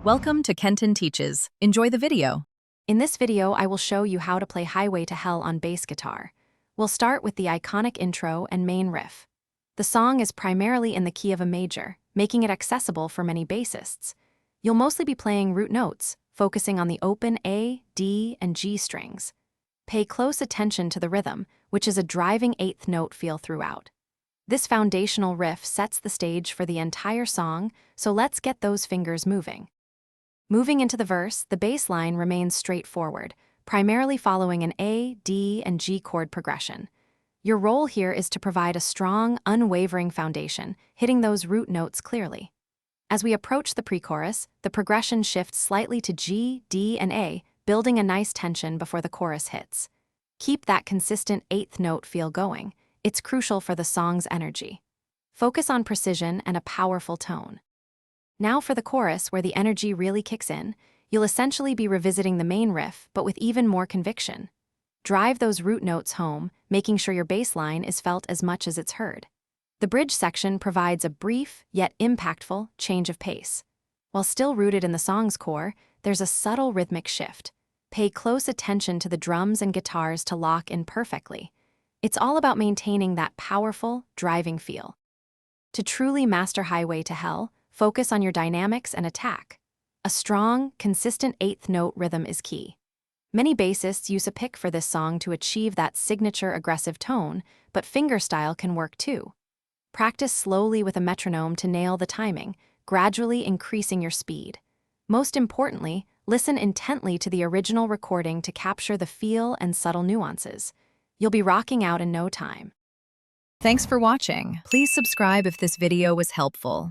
Welcome to Kenton Teaches. Enjoy the video. In this video, I will show you how to play Highway to Hell on bass guitar. We'll start with the iconic intro and main riff. The song is primarily in the key of a major, making it accessible for many bassists. You'll mostly be playing root notes, focusing on the open A, D, and G strings. Pay close attention to the rhythm, which is a driving eighth note feel throughout. This foundational riff sets the stage for the entire song, so let's get those fingers moving. Moving into the verse, the bass line remains straightforward, primarily following an A, D, and G chord progression. Your role here is to provide a strong, unwavering foundation, hitting those root notes clearly. As we approach the pre-chorus, the progression shifts slightly to G, D, and A, building a nice tension before the chorus hits. Keep that consistent eighth note feel going. It's crucial for the song's energy. Focus on precision and a powerful tone. Now for the chorus, where the energy really kicks in, you'll essentially be revisiting the main riff, but with even more conviction. Drive those root notes home, making sure your bass line is felt as much as it's heard. The bridge section provides a brief, yet impactful, change of pace. While still rooted in the song's core, there's a subtle rhythmic shift. Pay close attention to the drums and guitars to lock in perfectly. It's all about maintaining that powerful, driving feel. To truly master Highway to Hell, focus on your dynamics and attack. A strong, consistent eighth note rhythm is key. Many bassists use a pick for this song to achieve that signature aggressive tone, but fingerstyle can work too. Practice slowly with a metronome to nail the timing, gradually increasing your speed. Most importantly, listen intently to the original recording to capture the feel and subtle nuances. You'll be rocking out in no time. Thanks for watching. Please subscribe if this video was helpful.